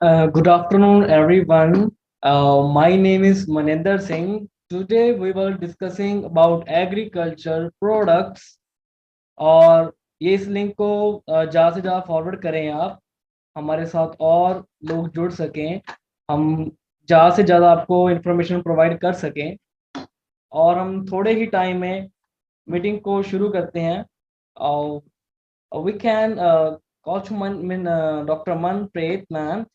Good afternoon, everyone. My name is Maninder Singh. Today we will discussing about agriculture products और ये इस link को ज़्यादा से ज़्यादा फॉरवर्ड करें आप हमारे साथ और लोग जुड़ सकें हम ज़्यादा से ज़्यादा आपको इन्फॉर्मेशन प्रोवाइड कर सकें और हम थोड़े ही टाइम में मीटिंग को शुरू करते हैं और we can call to Dr. Manpreet ma'am.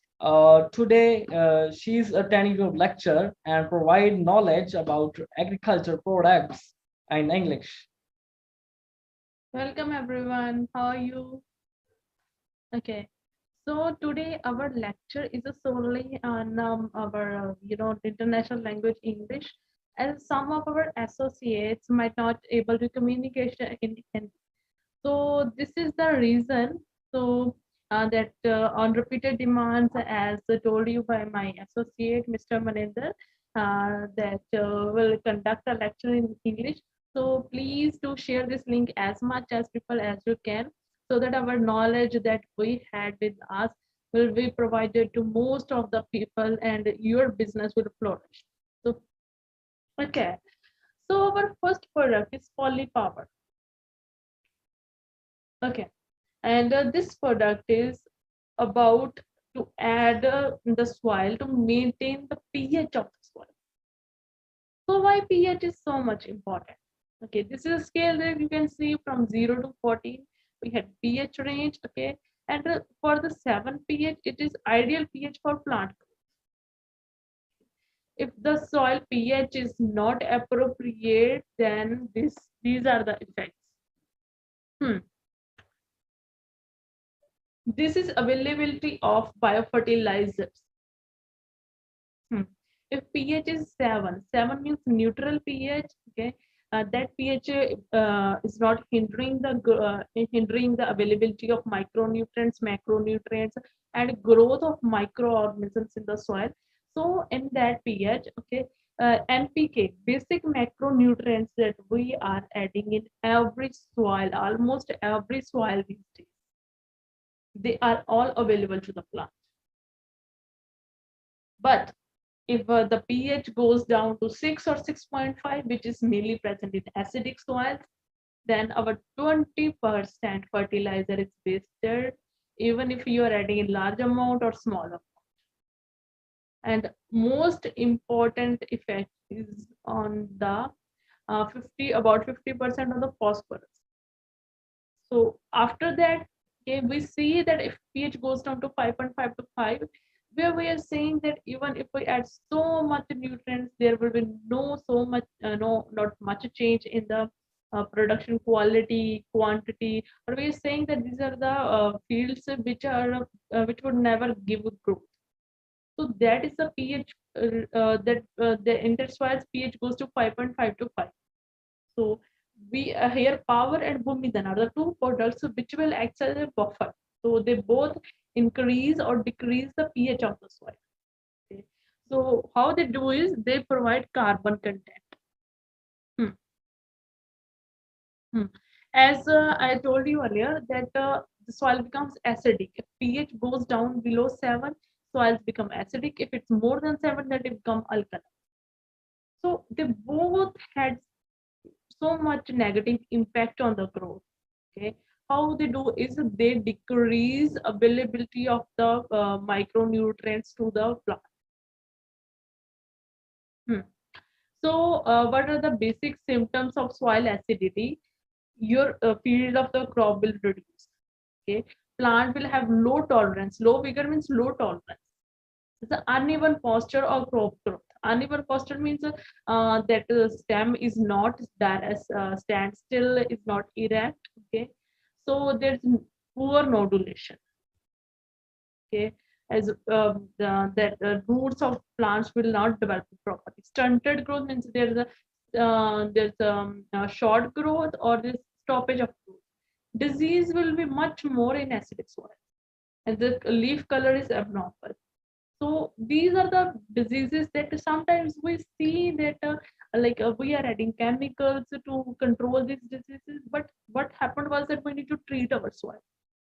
Today she's attending a lecture and provide knowledge about agriculture products in English. Welcome everyone. How are you? Okay. So today our lecture is solely on our international language English, as some of our associates might not able to communicate in. So this is the reason. So that on repeated demands, as told you by my associate, Mr. Maninder, that will conduct a lecture in English. So please do share this link as much as people as you can, so that our knowledge that we had with us will be provided to most of the people, and your business will flourish. So okay. So our first product is polypower. Okay. And this product is about to add the soil to maintain the pH of the soil. So why pH is so much important? Okay, this is a scale that you can see from 0 to 14. We had pH range, okay, and for the 7 pH, it is ideal pH for plant growth. If the soil pH is not appropriate, then these are the effects. Hmm. This is availability of biofertilizers. If pH is 7, 7 means neutral pH. Okay, that pH is not hindering the availability of micronutrients, macronutrients, and growth of microorganisms in the soil. So in that pH, okay, NPK, basic macronutrients that we are adding in every soil, almost every soil these days, they are all available to the plant. But if the pH goes down to 6 or 6.5, which is mainly present in acidic soils, then our 20% fertilizer is wasted, even if you are adding in large amount or small amount. And most important effect is on the 50% of the phosphorus. So after that, okay, we see that if pH goes down to 5.5 to 5, where we are saying that even if we add so much nutrients, there will be not much change in the production quality, quantity, or we are saying that these are the fields which would never give growth. So that is the pH that the intersoil's pH goes to 5.5 to 5. So we here power and Bhumidhan are the two products which will act as a buffer. So they both increase or decrease the pH of the soil. Okay. So how they do is they provide carbon content. Hmm. Hmm. As I told you earlier that the soil becomes acidic. If pH goes down below 7, soils become acidic. If it's more than 7, then it become alkaline. So they both had so much negative impact on the growth. Okay, how they do is they decrease availability of the micronutrients to the plant. Hmm. So what are the basic symptoms of soil acidity? Your field of the crop will reduce. Okay, plant will have low tolerance. Low vigor means low tolerance. It's an uneven posture or crop growth. Uneven posture means that the stem is not stand still, is not erect. Okay, so there's poor nodulation. Okay, as that roots of plants will not develop properly. Stunted growth means there's short growth or this stoppage of growth. Disease will be much more in acidic soil, and the leaf color is abnormal. So these are the diseases that sometimes we see that we are adding chemicals to control these diseases. But what happened was that we need to treat our soil.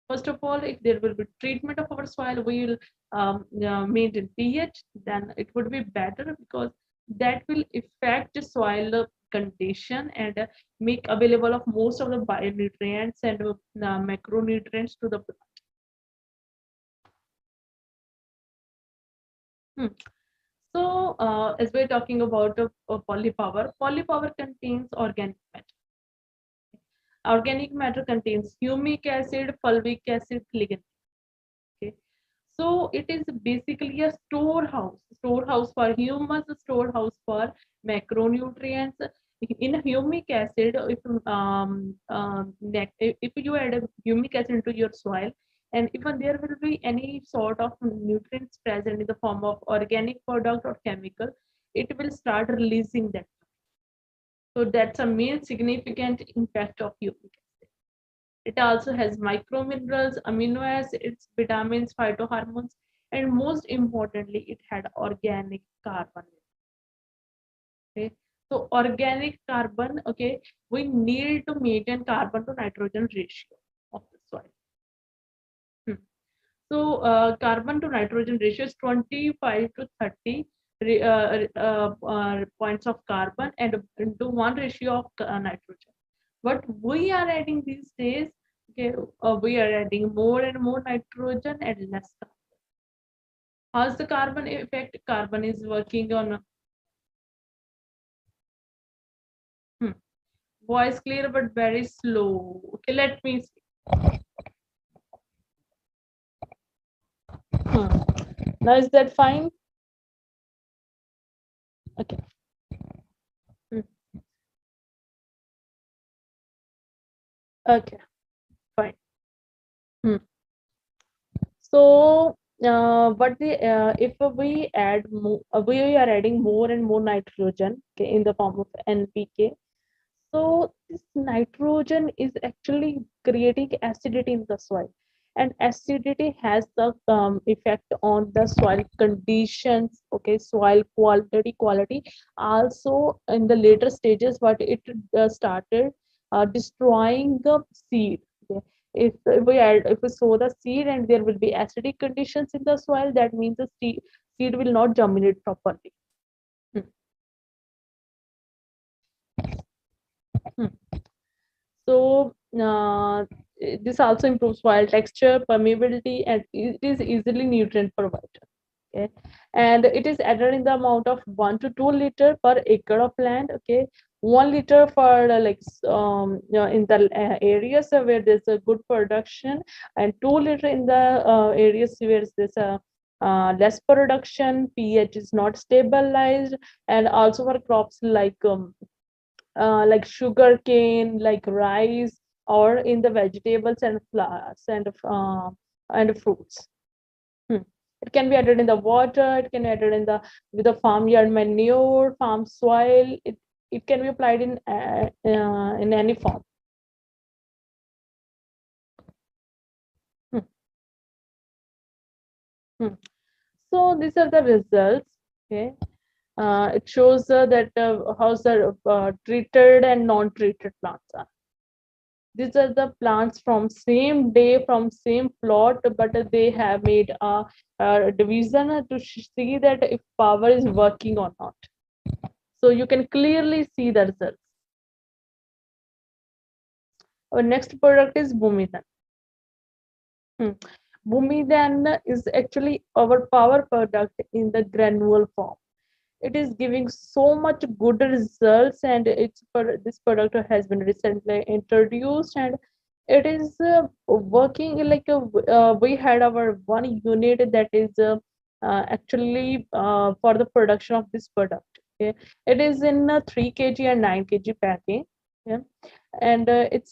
First of all, if there will be treatment of our soil, we will maintain pH, then it would be better, because that will affect soil condition and make available of most of the bionutrients and macronutrients to the plant. Hmm. So, as we're talking about polypower, polypower contains organic matter. Organic matter contains humic acid, fulvic acid, lignin. Okay. So it is basically a storehouse for humus, storehouse for macronutrients. In humic acid, if you add a humic acid into your soil, and even there will be any sort of nutrients present in the form of organic product or chemical, it will start releasing that. So that's a main significant impact of humic acid. It also has microminerals, amino acids, vitamins, phytohormones, and most importantly, it had organic carbon. Okay, so organic carbon. Okay, we need to maintain carbon to nitrogen ratio of the soil. Hmm. So carbon to nitrogen ratio is 25 to 30 points of carbon and into one ratio of nitrogen. What we are adding these days, okay, we are adding more and more nitrogen and less carbon. How's the carbon effect? Carbon is working on. Hmm, voice clear but very slow. Okay, let me see. Hmm. Now is that fine? Okay. Hmm. Okay, fine. Hmm. So, but the if we add more, we are adding more and more nitrogen, okay, in the form of NPK. So this nitrogen is actually creating acidity in the soil, and acidity has the effect on the soil conditions. Okay, soil quality. Also, in the later stages, what it started destroying the seed. Okay. If we sow the seed and there will be acidic conditions in the soil, that means the seed will not germinate properly. Hmm. Hmm. So this also improves soil texture, permeability, and it is easily nutrient provider. Okay, and it is added in the amount of 1 to 2 liter per acre of land. Okay, 1 liter for in the areas where there's a good production, and 2 liter in the areas where there's a less production, pH is not stabilized, and also for crops like sugar cane, like rice, or in the vegetables and flowers and fruits. Hmm. It can be added in the water. It can be added in the with the farmyard manure, farm soil. It can be applied in any form. Hmm. Hmm. So these are the results. Okay. It shows that how the treated and non-treated plants are. These are the plants from same day from same plot, but they have made a division to see that if power is working or not. So you can clearly see the results. Our next product is Bhumidan. Bhumidan is actually our power product in the granule form. It is giving so much good results, and this product has been recently introduced, and it is working like we had our one unit that is actually for the production of this product. Okay, it is in a 3 kg and 9 kg packing. Yeah, and it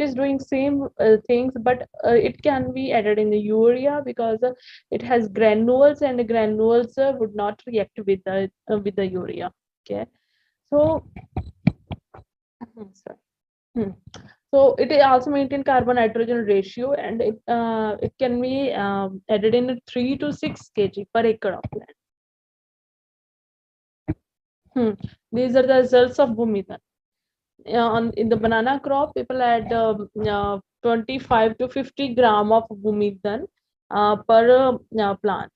is doing same things, but it can be added in the urea, because it has granules, and the granules would not react with the urea. Okay, so sorry. Hmm. So it also maintain carbon nitrogen ratio, and it can be added in 3 to 6 kg per acre of land. These are the results of Bhumidan. In the banana crop, people add 25 to 50 gram of Bhumidan per plant.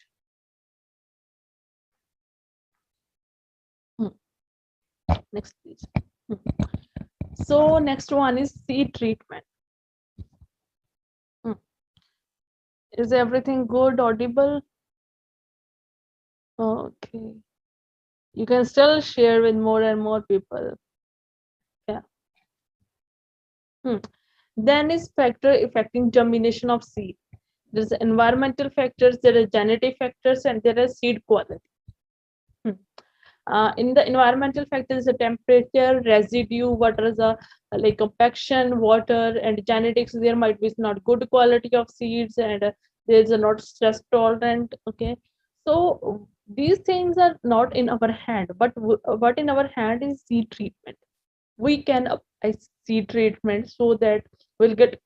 Hmm. Next, please. Hmm. So next one is seed treatment. Hmm. Is everything good, audible? Okay. You can still share with more and more people. Yeah. Hmm. Then is factor affecting germination of seed. There's environmental factors, there are genetic factors, and there are seed quality. Hmm. In the environmental factors, the temperature, residue, what is the like compaction, water, and genetics. There might be not good quality of seeds, and there's a not stress tolerant. Okay, so these things are not in our hand, but what in our hand is seed treatment. We can apply seed treatment so that we'll get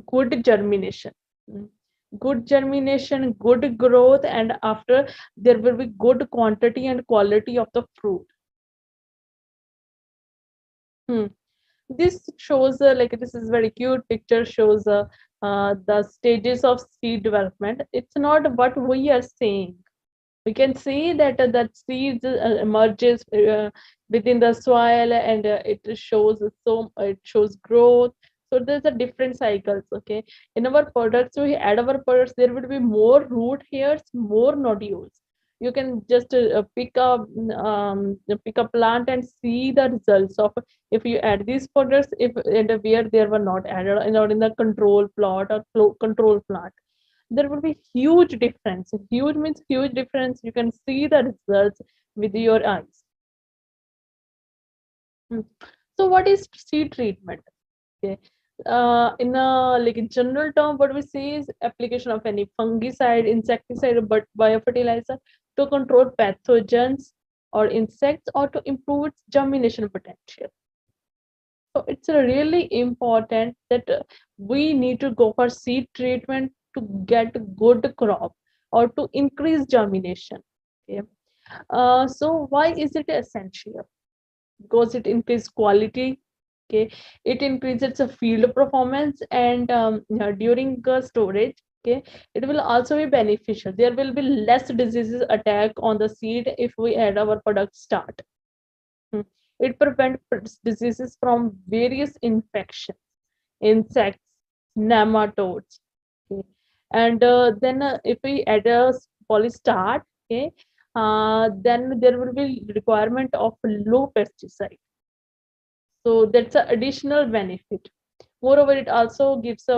good germination. Mm. Good germination, good growth, and after there will be good quantity and quality of the fruit. Hmm. This shows like this is very cute picture, shows the stages of seed development. It's not what we are saying. We can see that that seeds emerges within the soil, and it shows it shows growth. So there's a different cycles. Okay, in our products, we add our products, there will be more root hairs, more nodules. You can just pick a plant and see the results of if you add these products, if and where they were not added, not in the control plot or control plant, there will be huge difference. Huge means huge difference. You can see the results with your eyes. Hmm. So what is seed treatment? Okay. In a like in general term, what we say is application of any fungicide, insecticide, but biofertilizer to control pathogens or insects or to improve its germination potential. So it's really important that we need to go for seed treatment to get good crop or to increase germination. Okay. So why is it essential? Because it increases quality. Okay, it increases the field performance, and during storage. Okay, it will also be beneficial. There will be less diseases attack on the seed if we add our product start. Hmm. It prevents diseases from various infections, insects, nematodes. Okay. And then if we add a polystart, okay, then there will be requirement of low pesticide. So that's an additional benefit. Moreover, it also gives a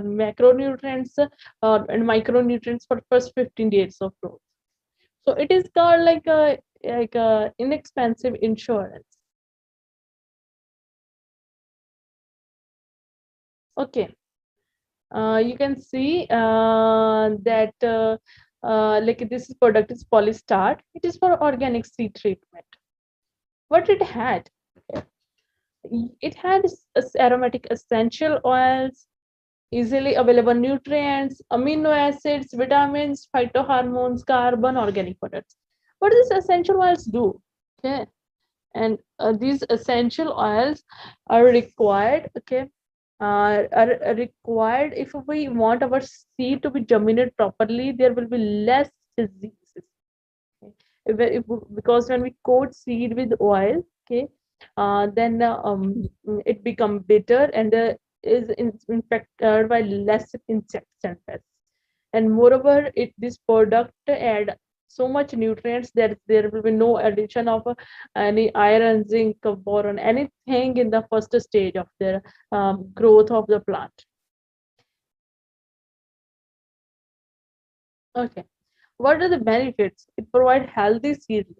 macronutrients and micronutrients for first 15 days of growth. So it is called like a inexpensive insurance. Okay, you can see that like this product is Polystart. It is for organic seed treatment. What it had? It had aromatic essential oils, easily available nutrients, amino acids, vitamins, phytohormones, carbon, organic products. What does essential oils do? Okay, and these essential oils are required. Okay, are required if we want our seed to be germinated properly. There will be less diseases. Okay? Because when we coat seed with oil, okay, then it become bitter and is infected by less insects and pests. And moreover, this product add so much nutrients that there will be no addition of any iron, zinc, boron, anything in the first stage of the growth of the plant. Okay, what are the benefits? It provides healthy seedlings.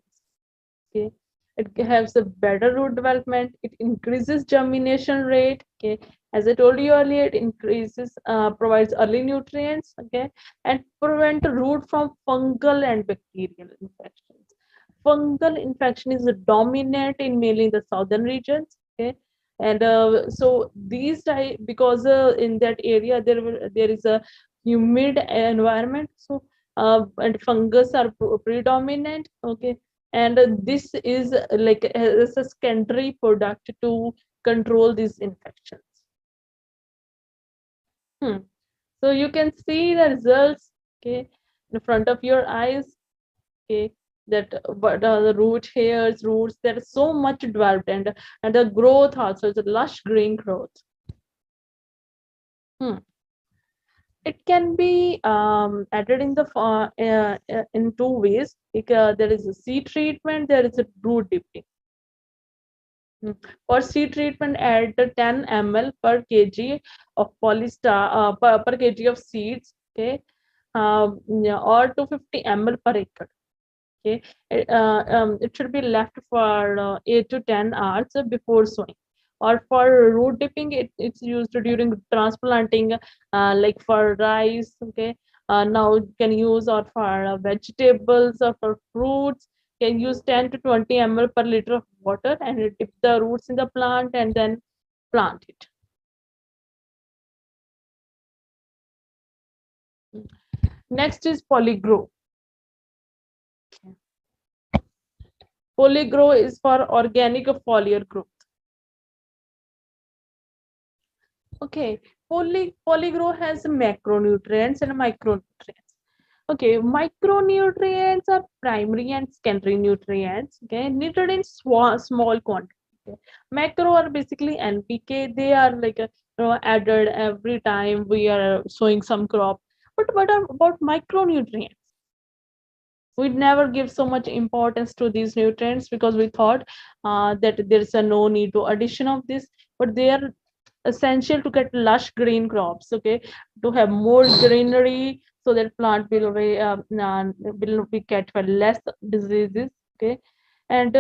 Okay, it has a better root development, it increases germination rate. Okay, as I told you earlier, it increases provides early nutrients. Okay, and prevent root from fungal and bacterial infections. Fungal infection is dominant in mainly the southern regions. Okay, and so these type, because in that area there is a humid environment, so and fungus are predominant. Okay, and this is like as a secondary product to control these infections. Hmm. So you can see the results, okay, in front of your eyes, okay, that but the root hairs, roots, they're so much developed, and the growth also is a lush green growth. Hmm. It can be added in the in two ways. There is a seed treatment, there is a root dipping. Mm. For seed treatment, add 10 ml per kg of polystar per kg of seeds, okay, yeah, or 250 ml per acre. Okay, it should be left for 8 to 10 hours before sowing. Or for root dipping, it's used during transplanting, like for rice. Okay, now you can use, or for vegetables or for fruits, can use 10 to 20 ml per liter of water and dip the roots in the plant and then plant it. Next is polygrow. Polygrow is for organic foliar growth. Okay, polygrow has macronutrients and micronutrients. Okay, micronutrients are primary and secondary nutrients. Okay, needed in small quantity. Okay. Macro are basically NPK. They are like added every time we are sowing some crop. But what about micronutrients? We never give so much importance to these nutrients because we thought that there's a no need to addition of this, but they are essential to get lush green crops. Okay, to have more greenery so that plant will be get less diseases. Okay, and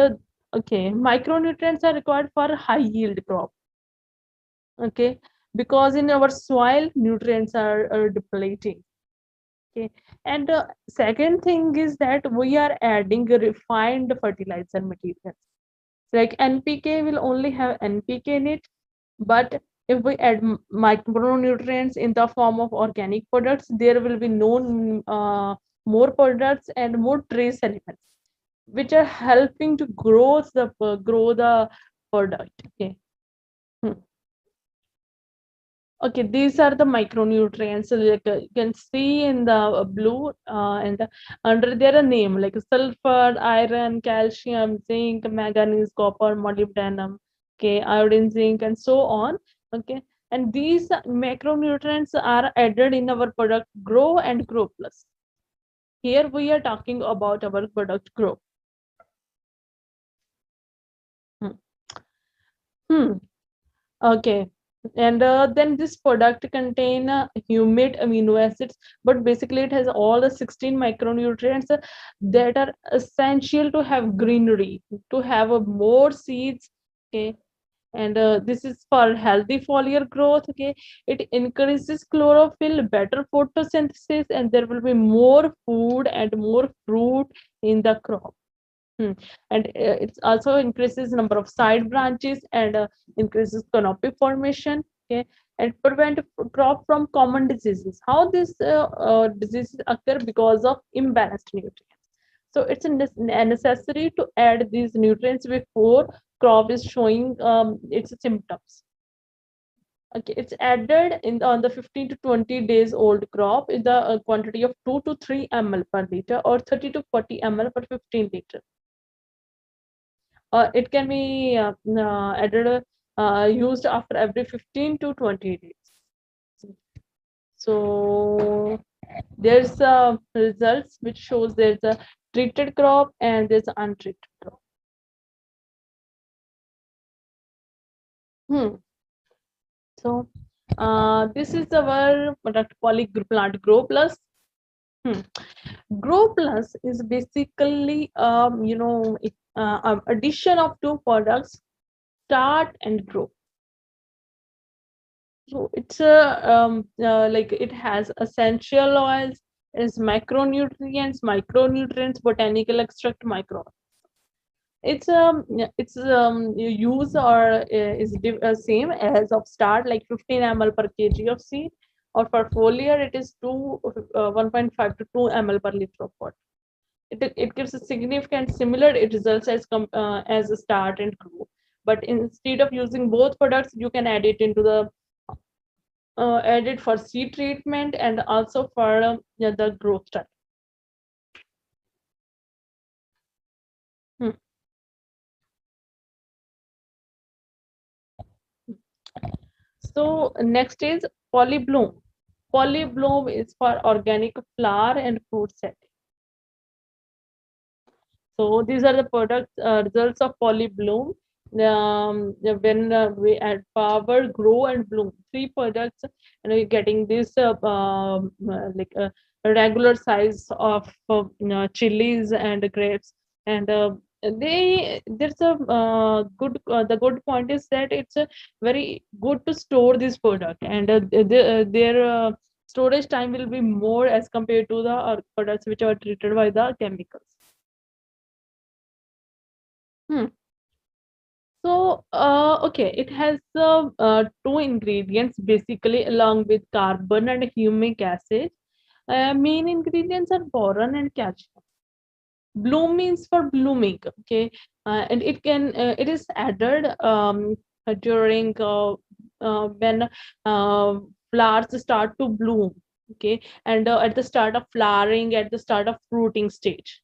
okay, micronutrients are required for high yield crop. Okay, because in our soil nutrients are depleting. Okay, and second thing is that we are adding a refined fertilizer materials. Like NPK will only have NPK in it, but if we add micronutrients in the form of organic products, there will be no more products and more trace elements, which are helping to grow the product. Okay. Hmm. Okay, these are the micronutrients. So like you can see in the blue, and under their name like sulfur, iron, calcium, zinc, manganese, copper, molybdenum, okay, iodine, zinc, and so on. Okay, and these macronutrients are added in our product Grow and Grow Plus. Here we are talking about our product Grow. Hmm. Hmm. Okay, and then this product contain humid amino acids, but basically it has all the 16 micronutrients that are essential to have greenery, to have more seeds. Okay, and this is for healthy foliar growth. Okay, it increases chlorophyll, better photosynthesis, and there will be more food and more fruit in the crop. Hmm. And it also increases number of side branches and increases canopy formation. Okay, and prevent crop from common diseases. How these diseases occur? Because of imbalanced nutrients. So it's a necessary to add these nutrients before crop is showing its symptoms. Okay, it's added in on the 15 to 20 days old crop in the quantity of 2 to 3 ml per liter or 30 to 40 ml per 15 liter. It can be added, used after every 15 to 20 days. So there's results which shows there's a treated crop and there's an untreated crop. Hmm. So this is our product Polyplant Grow Plus. Hmm. Grow Plus is basically addition of two products, Start and Grow. So it's like it has essential oils, is micronutrients, botanical extract, micro. You use or is same as of Start, like 15 ml per kg of seed, or for foliar it is 1.5 to 2 ml per liter of water. It gives a significant similar results as a Start and Grow, but instead of using both products, you can add it into the added for seed treatment and also for yeah, the growth time. Hmm. So next is polybloom. Polybloom is for organic flower and fruit setting. So these are the product results of polybloom. When we add power, grow, and bloom, three products, and we're getting this like a regular size of chilies and grapes, and they there's a good the good point is that it's a very good to store this product, and their storage time will be more as compared to the products which are treated by the chemicals. Hmm. So, okay, it has two ingredients basically, along with carbon and humic acid. Main ingredients are boron and calcium. Bloom means for blooming, okay, and it is added during when uh, flowers start to bloom, okay, and at the start of flowering, at the start of fruiting stage.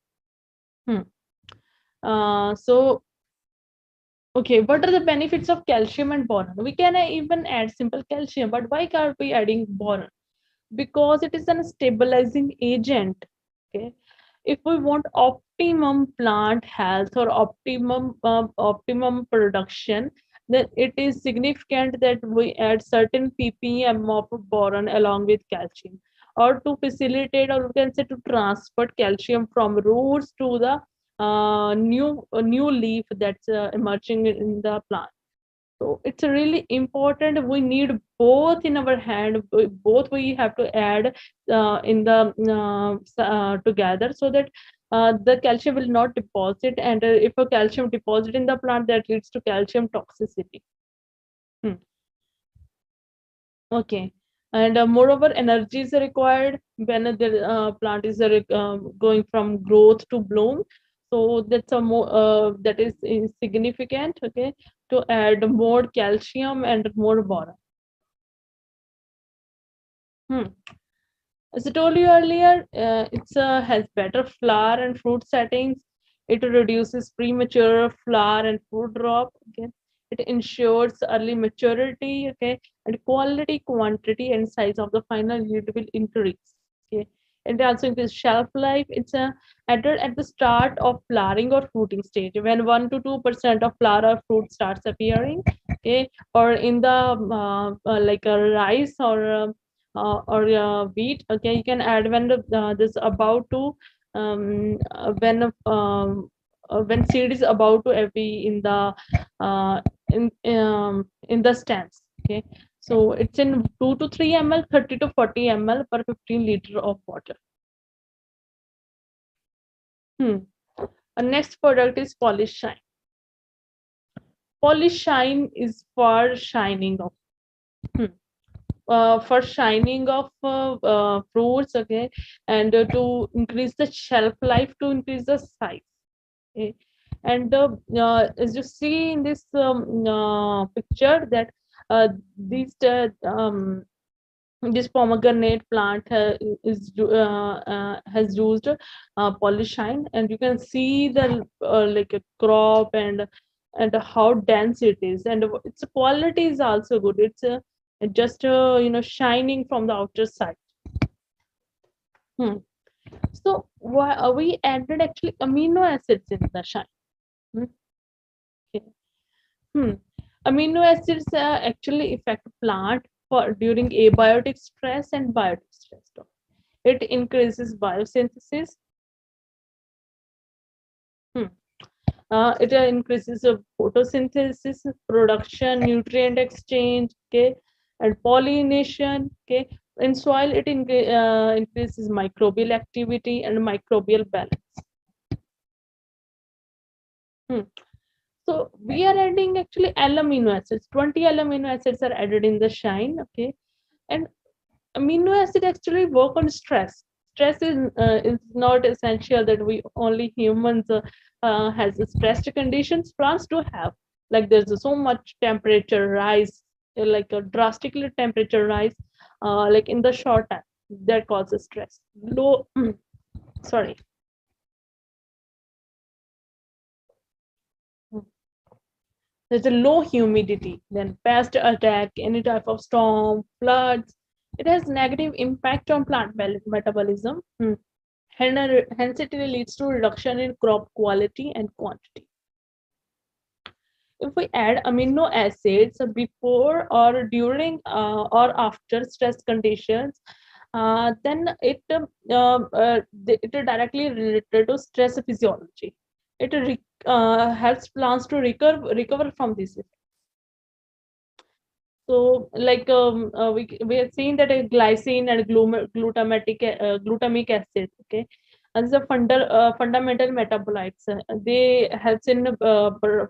Hmm. So okay, what are the benefits of calcium and boron? We can even add simple calcium, but why are we adding boron? Because it is a stabilizing agent. Okay, if we want optimum plant health or optimum production, then it is significant that we add certain ppm of boron along with calcium, or to facilitate, or we can say to transport calcium from roots to the new leaf that's emerging in the plant. So it's really important. We need both in our hand. Both we have to add in the together, so that the calcium will not deposit. And if a calcium deposit in the plant, that leads to calcium toxicity. Hmm. Okay. And moreover, energy is required when the plant is going from growth to bloom. So that's a more that is significant. Okay, to add more calcium and more boron. Hmm. As I told you earlier, it's has better flower and fruit settings. It reduces premature flower and fruit drop. Okay, it ensures early maturity. Okay, and quality, quantity, and size of the final yield will increase. Okay, and it also increases shelf life. It's added at the start of flowering or fruiting stage, when 1 to 2% of flower or fruit starts appearing. Okay, or in the like a rice or wheat. Okay, you can add when this about to when seed is about to be uh, in the stands. Okay, so it's in 2 to 3 ml, 30 to 40 ml per 15 liter of water. Hmm. Next product is polish shine. Polish shine is for shining of. Hmm. For shining of fruits, okay, and to increase the shelf life, to increase the size. Okay. And as you see in this picture, that these this pomegranate plant has used polyshine, and you can see the like a crop, and how dense it is, and its quality is also good. It's just shining from the outer side. Hmm. So why we added actually amino acids in the shine? Hmm. Okay. Hmm. Amino acids actually affect plant for during abiotic stress and biotic stress. It increases biosynthesis. Hmm. It increases photosynthesis, production, nutrient exchange, okay, and pollination. Okay, in soil, it increases microbial activity and microbial balance. Hmm. So we are adding actually amino acids. 20 amino acids are added in the shine. Okay, and amino acid actually work on stress. Stress is not essential that we only humans has stressed conditions. Plants do have, like there's so much temperature rise. like a drastically temperature rise, like in the short time, that causes stress. Low, sorry, there's a low humidity, then pest attack, any type of storm, floods. It has negative impact on plant metabolism. Hence, it leads to reduction in crop quality and quantity. If we add amino acids before or during or after stress conditions, then it directly related to stress physiology. It helps plants to recover from this. So, like we have seen that a glycine and glutamic acid, okay, and these are fundamental metabolites. They helps in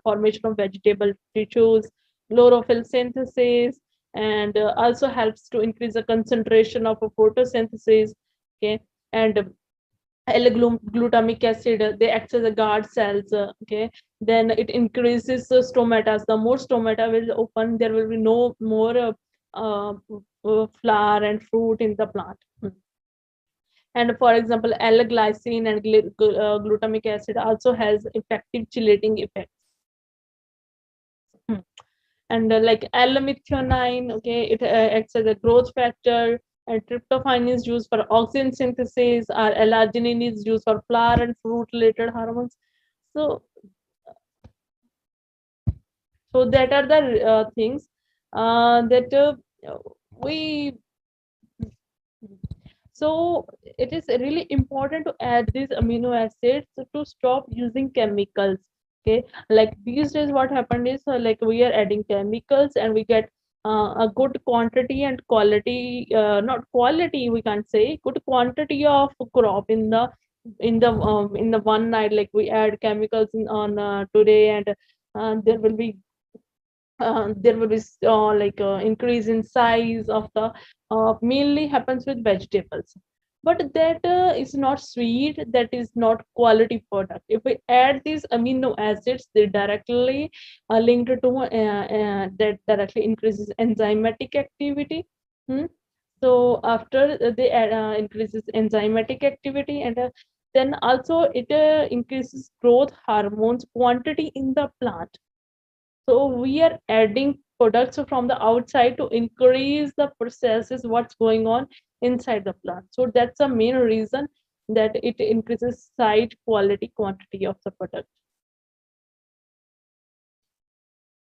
formation of vegetable tissues, chlorophyll synthesis, and also helps to increase the concentration of photosynthesis. Okay, and L-glutamic acid, they act as a guard cells. Okay, then it increases the stomata. The more stomata will open, there will be no more flower and fruit in the plant. And for example, L-glycine and glutamic acid also has effective chelating effects. Hmm. And like L-methionine, okay, it acts as a growth factor, and tryptophan is used for oxygen synthesis, or L-arginine is used for flower and fruit related hormones. So, so that are the things that we so it is really important to add these amino acids to stop using chemicals. Okay, like these days, what happened is like we are adding chemicals and we get a good quantity and quality, not quality, we can't say good quantity of crop in the one night. Like we add chemicals on today, and there will be like increase in size of the mainly happens with vegetables, but that is not sweet, that is not quality product. If we add these amino acids, they directly linked to that directly increases enzymatic activity. Hmm? So after they add, increases enzymatic activity, and then also it increases growth hormones quantity in the plant. So we are adding products from the outside to increase the processes what's going on inside the plant. So that's the main reason that it increases site quality quantity of the product.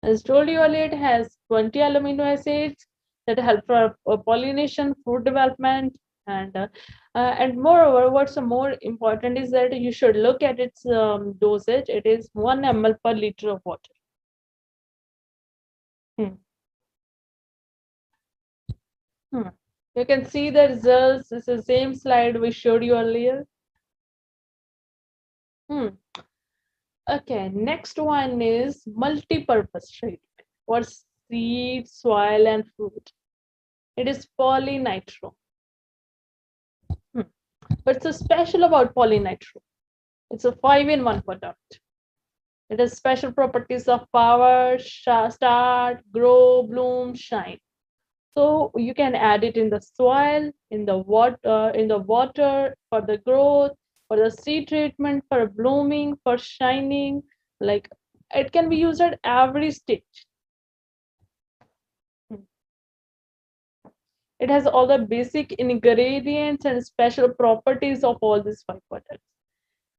As told you earlier, it has 20 amino acids that help for pollination, fruit development, and and moreover, what's more important is that you should look at its dosage. It is 1 ml per liter of water. Hmm. Hmm. You can see the results. It's the same slide we showed you earlier. Hmm. Okay, next one is multi-purpose treatment for seed, soil, and fruit. It is polynitro. Hmm. What's so special about polynitro? It's a 5-in-1 product. It has special properties of power, start, grow, bloom, shine. So you can add it in the soil, in the water for the growth, for the seed treatment, for blooming, for shining. Like it can be used at every stage. It has all the basic ingredients and special properties of all these 5 products.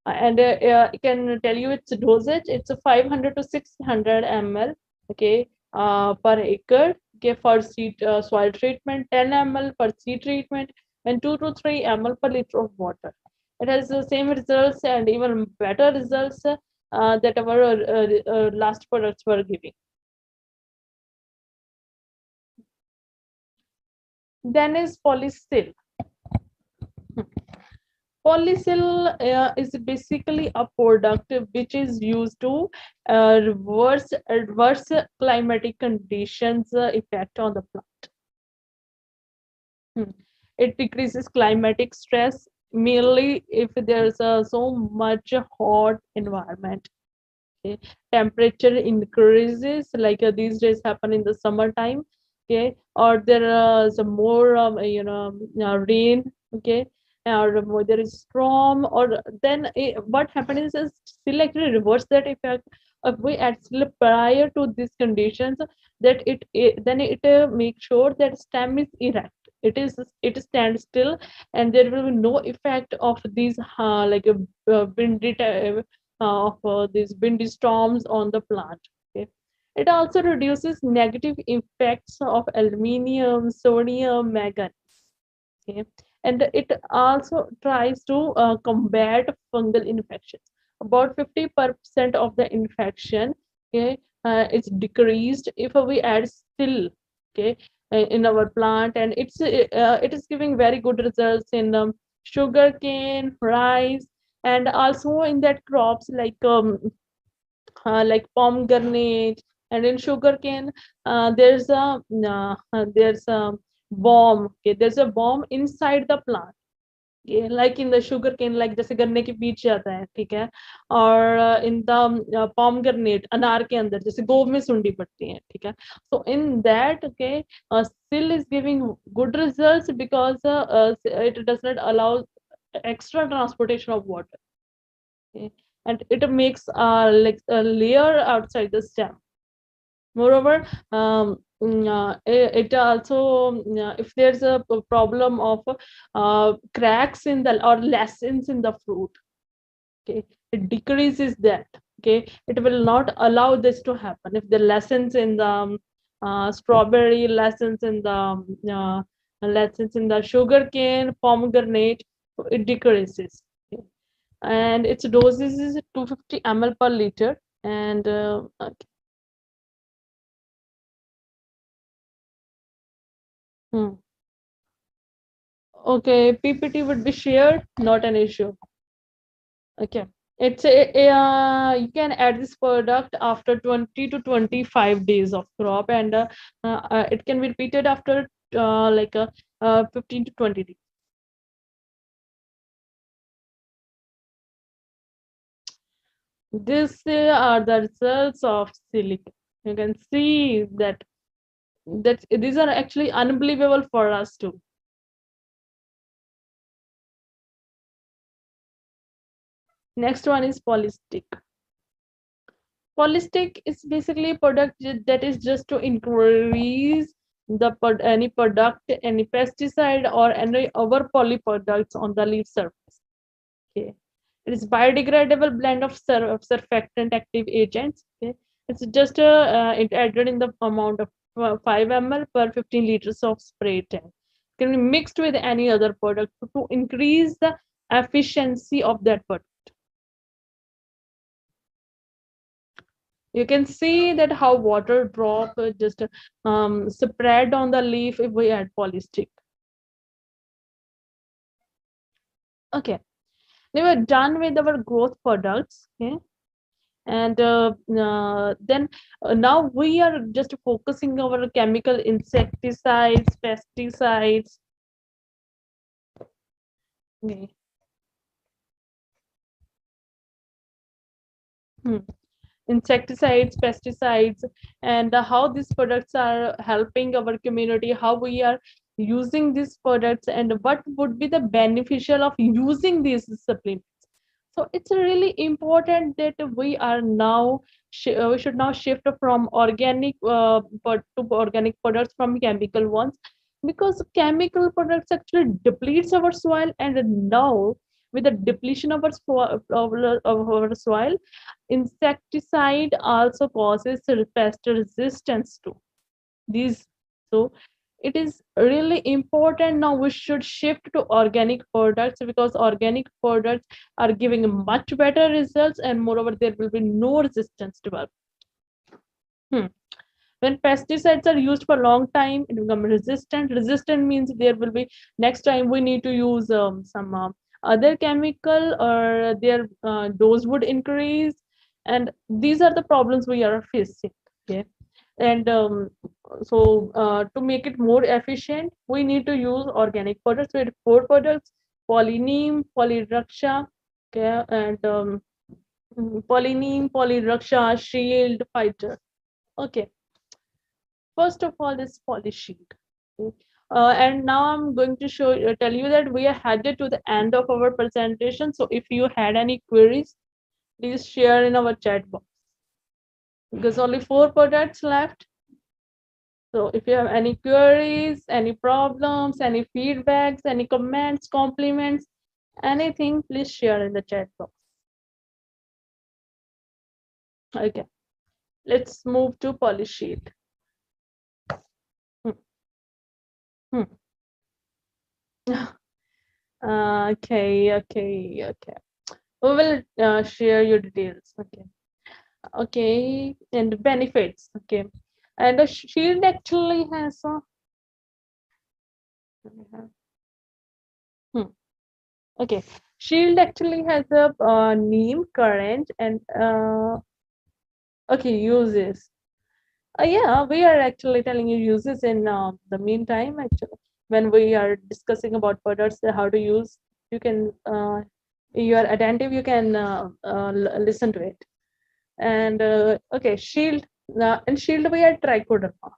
And I can tell you its dosage. It's a 500 to 600 ml, okay, per acre. Okay, for seed soil treatment, 10 ml for seed treatment, and 2 to 3 ml per liter of water. It has the same results and even better results that our last products were giving. Then is polysil. Polysil is basically a product which is used to reverse adverse climatic conditions effect on the plant. It decreases climatic stress merely if there's so much hot environment. Okay. Temperature increases like these days happen in the summertime. okay, or there is a more rain, okay, or more there is storm, or then what happens is still actually reverse that effect. If we actually prior to these conditions, that then it makes sure that stem is erect, it stands still, and there will be no effect of these windy of these windy storms on the plant. Okay, it also reduces negative effects of aluminium, sodium, manganese. Okay, and it also tries to combat fungal infections. About 50% of the infection, okay, is decreased if we add still, okay, in our plant, and it is giving very good results in sugar cane, rice, and also in that crops like pomegranate, and in sugarcane there's a bomb. Okay, there's a bomb inside the plant. Okay, like in the sugarcane, like जैसे गन्ने के बीज जाता है, ठीक है, और in the pomegranate अनार के अंदर जैसे गोब में सुंडी पड़ती है, ठीक है. So in that, okay, still is giving good results because it does not allow extra transportation of water. Okay, and it makes like a layer outside the stem. Moreover, it also if there's a problem of cracks in the or lessons in the fruit, okay, it decreases that. Okay, it will not allow this to happen. If the lessons in the strawberry, lessons in the sugar cane, pomegranate, it decreases. Okay, and its doses is 250 ml per liter, and hmm. Okay, PPT would be shared, not an issue. Okay, you can add this product after 20 to 25 days of crop, and it can be repeated after 15 to 20 days. These are the results of silica. You can see that these are actually unbelievable for us too. Next one is polystick. Polystick is basically a product that is just to increase any product, any pesticide, or any other poly products on the leaf surface. Okay, it is biodegradable blend of surfactant active agents. Okay, it's just it added in the amount of 5 ml per 15 liters of spray tank. Can be mixed with any other product to increase the efficiency of that product. You can see that how water drop just spread on the leaf if we add polystick. Okay, we were done with our growth products. Okay, and then now we are just focusing our chemical insecticides, pesticides. Okay. Hmm. Insecticides, pesticides, and how these products are helping our community, how we are using these products, and what would be the beneficial of using these supplements. So it's really important that we are now we should now shift from organic to organic products from chemical ones, because chemical products actually depletes our soil, and now with the depletion of our soil, insecticide also causes pest resistance to these. So it is really important now we should shift to organic products, because organic products are giving much better results, and moreover there will be no resistance developed. Hmm. When pesticides are used for a long time, it becomes resistant. Resistant means there will be next time we need to use some other chemical, or their dose would increase, and these are the problems we are facing. Okay, and to make it more efficient, we need to use organic products with four products: polyneem, polyraksha, okay, and polyneem, polyraksha, shield, fighter. Okay, First of all is polysheet. Okay. And now I'm going to tell you that we are headed to the end of our presentation. So if you had any queries, please share in our chat box because only 4 products left. So if you have any queries, any problems, any feedbacks, any comments, compliments, anything, please share in the chat box. Okay, let's move to polysheet. Hmm. Hmm. Okay. We will share your details. Okay, and benefits. Okay, and a shield actually has a. Hmm. Okay, shield actually has a name, current, and okay uses. Yeah, we are actually telling you uses in the meantime. Actually, when we are discussing about products, how to use, you can. You are attentive. You can listen to it. And okay, shield. In shield, we are trichoderma.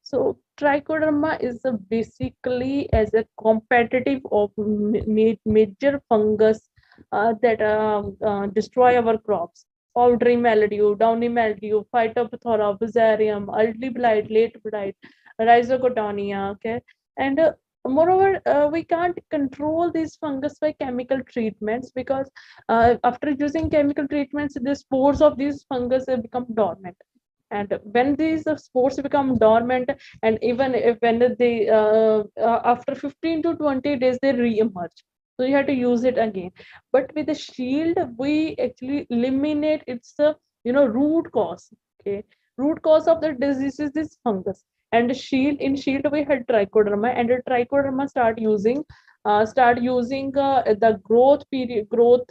So trichoderma is basically as a competitive of major fungus that destroy our crops. Powdery mildew, downy mildew, Phytophthora, Fusarium, early blight, late blight, Rhizocotonia. Okay, and moreover, we can't control these fungus by chemical treatments because after using chemical treatments, the spores of these fungus become dormant, and when these spores become dormant, and even if when they after 15 to 20 days they re-emerge, so you have to use it again. But with the shield we actually eliminate its root cause. Okay, root cause of the disease is this fungus. And shield, in shield we had trichoderma, and the trichoderma start using the growth period, growth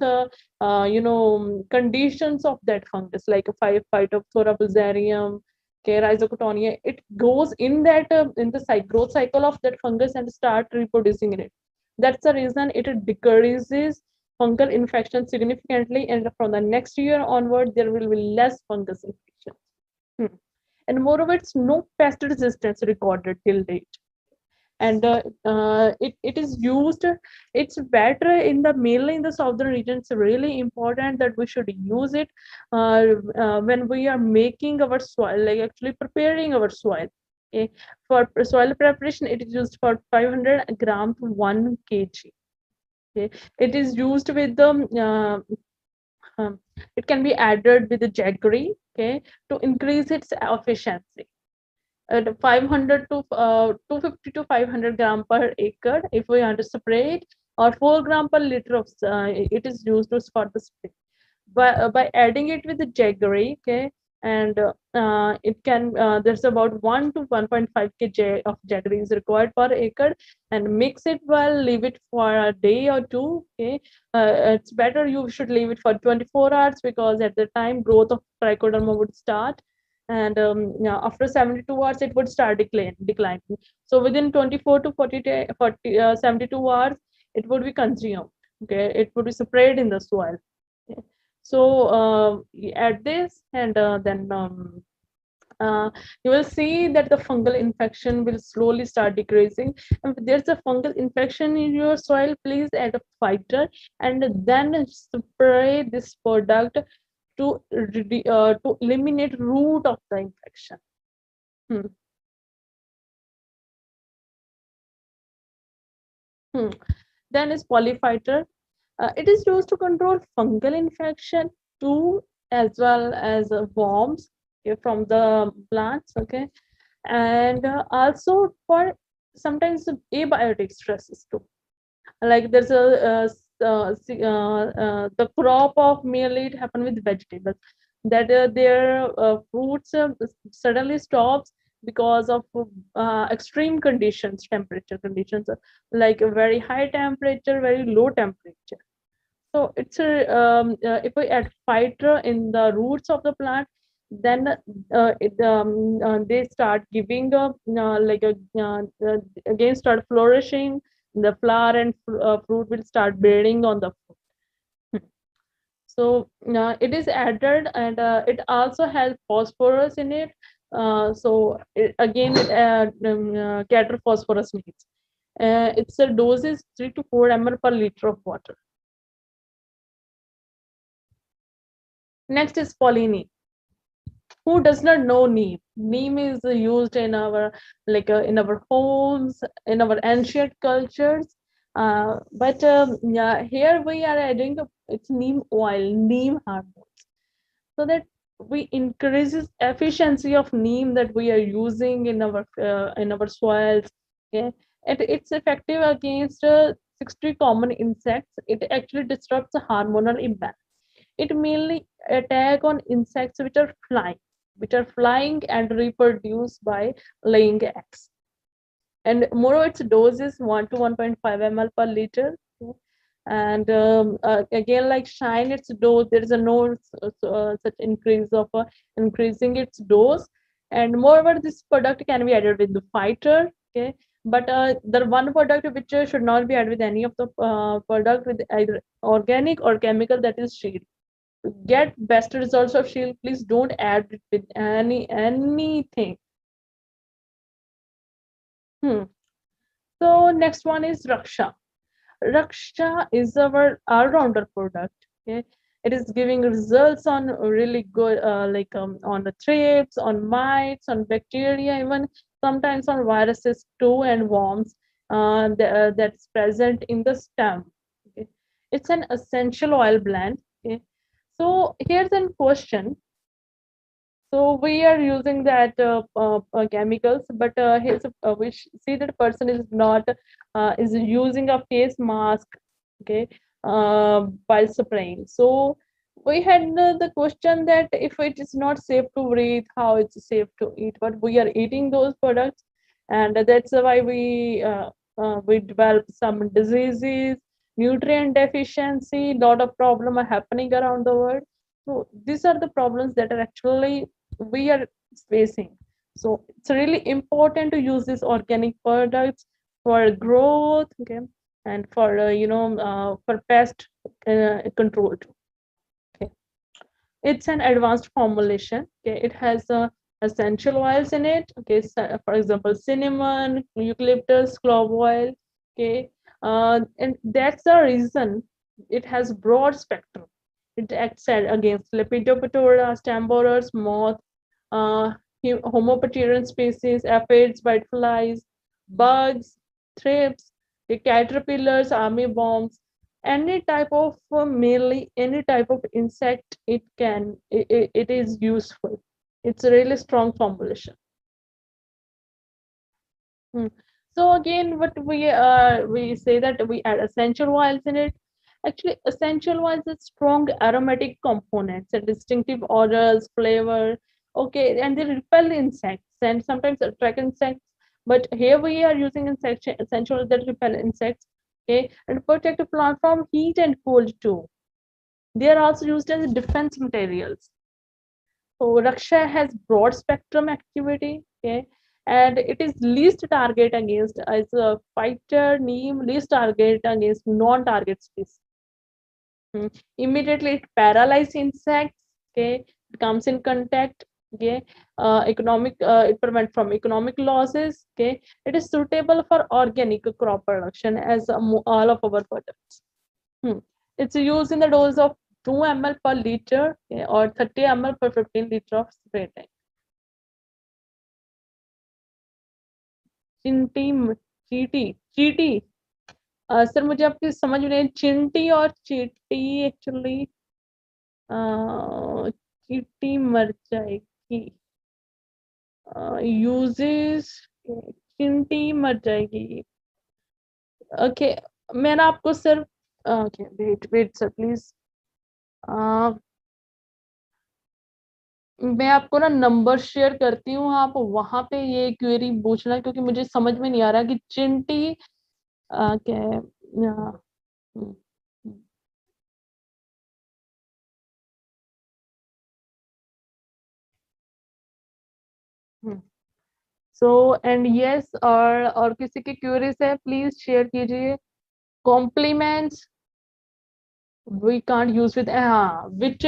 conditions of that fungus, like a Phytophthora fusarium, okay, Rhizocotonia. It goes in that in the growth cycle of that fungus and start reproducing in it. That's the reason it decreases fungal infection significantly, and from the next year onward there will be less fungus infection. Hmm. And moreover, it's no pest resistance recorded till date. And it is used, it's better in the mainly in the southern region. It's really important that we should use it when we are making our soil, like actually preparing our soil. Okay. For soil preparation it is used for 500 gram to 1 kg. Okay. It is used with the it can be added with the jaggery, okay, to increase its efficiency at 500 to 250 to 500 gram per acre if we want to spray it, or 4 gram per liter of it is used for the spray. By adding it with the jaggery, okay, and it can there's about 1 to 1.5 kg of jaggery is required per acre, and mix it well, leave it for a day or two. Okay, it's better you should leave it for 24 hours because at the time growth of trichoderma would start, and yeah, after 72 hours it would start declining. So within 24 to 72 hours it would be consumed. Okay, it would be sprayed in the soil. Okay. So add this, and then you will see that the fungal infection will slowly start decreasing. And if there's a fungal infection in your soil, please add a fighter and then spray this product to eliminate root of the infection. Hmm. Hmm. Then is polyphyter. It is used to control fungal infection too, as well as worms, okay, from the plants. Okay, and also for sometimes abiotic stresses too. Like there's the crop of millet happen with vegetables, that their fruits suddenly stops because of extreme conditions, temperature conditions, like a very high temperature, very low temperature. So it's a if we add fighter in the roots of the plant, then they start giving up, again start flourishing. The flower and fruit will start bearing on the fruit. So it is added, and it also has phosphorus in it, Again, cater phosphorus needs. Its a dose is 3 to 4 ml per liter of water. Next is polyneem. Who does not know neem? Neem is used in our in our homes, in our ancient cultures. But yeah, here we are adding it's neem oil, neem hormones, so that we increases efficiency of neem that we are using in our soils. Okay, and it's effective against 60 common insects. It actually disrupts the hormonal imbalance. It mainly attack on insects which are flying and reproduce by laying eggs. And moreover, its dose is 1 to 1.5 ml per liter. And again, like shine, its dose, there is a no such increase of increasing its dose. And moreover, this product can be added with the fighter. Okay, but the one product which should not be added with any of the product with either organic or chemical, that is shield. To get best results of shield, please don't add it with anything. Hmm. So next one is Raksha. Raksha is our all-rounder product. Okay, it is giving results on really good, on the thrips, on mites, on bacteria, even sometimes on viruses too, and worms that's present in the stem. Okay, it's an essential oil blend. Okay, so here's a question. So we are using that chemicals, but we see that person is not is using a face mask, okay, while spraying. So we had the question that if it is not safe to breathe, how it's safe to eat? But we are eating those products, and that's why we develop some diseases, nutrient deficiency. Lot of problem are happening around the world. So these are the problems that are actually we are facing. So it's really important to use these organic products for growth, okay, and for for pest control too. Okay, it's an advanced formulation. Okay, it has essential oils in it. Okay, so, for example, cinnamon, eucalyptus, clove oil. Okay, and that's the reason it has broad spectrum. It acts against Lepidoptera, stem borers, moth, uh, homopteran species, aphids, whiteflies, bugs, thrips, the caterpillars, army bombs, any type of mainly any type of insect. It is useful. It's a really strong formulation. Hmm. So again, what we say that we add essential oils in it. Actually, essential oils is strong aromatic components and distinctive odors, flavor. Okay, and they repel insects and sometimes attract insects. But here we are using essential oils that repel insects. Okay, and protect the plant from heat and cold too. They are also used as defense materials. So Raksha has broad spectrum activity, okay, and it is least target against as a fighter neem, least target against non-target species. Hmm. Immediately it paralyzes insects, okay, it comes in contact, okay, it prevent from economic losses, okay, it is suitable for organic crop production as all of our products. Hmm. It's used in the dose of 2 ml per liter, okay, or 30 ml per 15 liter of spray tank. चिंटी चीटी चीटी sir मुझे आपकी समझ में नहीं चिंटी और चीटी actually चीटी मर जाएगी यूजेस चिंटी मर जाएगी ओके मैं ना आपको सिर्फ okay wait wait sir please मैं आपको ना नंबर शेयर करती हूँ आप वहां पे ये क्वेरी पूछना क्योंकि मुझे समझ में नहीं आ रहा कि चिंटी क्या है हम्म, हम्म। सो एंड यस और किसी की क्यूरीज है प्लीज शेयर कीजिए compliments we can't use with which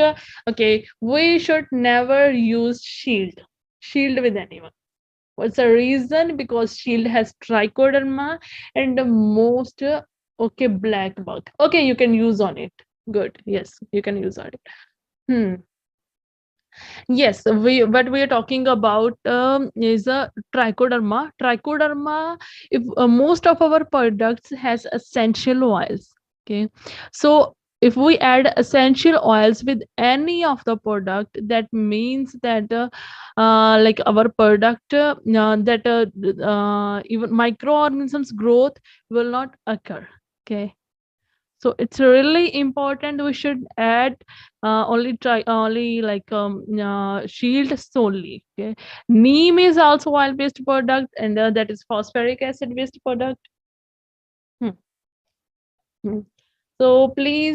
okay we should never use shield shield with anyone. What's the reason? Because shield has trichoderma and the most okay black bug. Okay, you can use on it. Good. Yes, you can use on it. Hmm. Yes, we what we are talking about is a trichoderma. Trichoderma, if most of our products has essential oils. Okay, so if we add essential oils with any of the product, that means that like our product that even microorganisms growth will not occur. Okay, so it's really important we should add only like shield solely. Okay, neem is also oil based product, and that is phosphoric acid based product. Hmm. Hmm. So please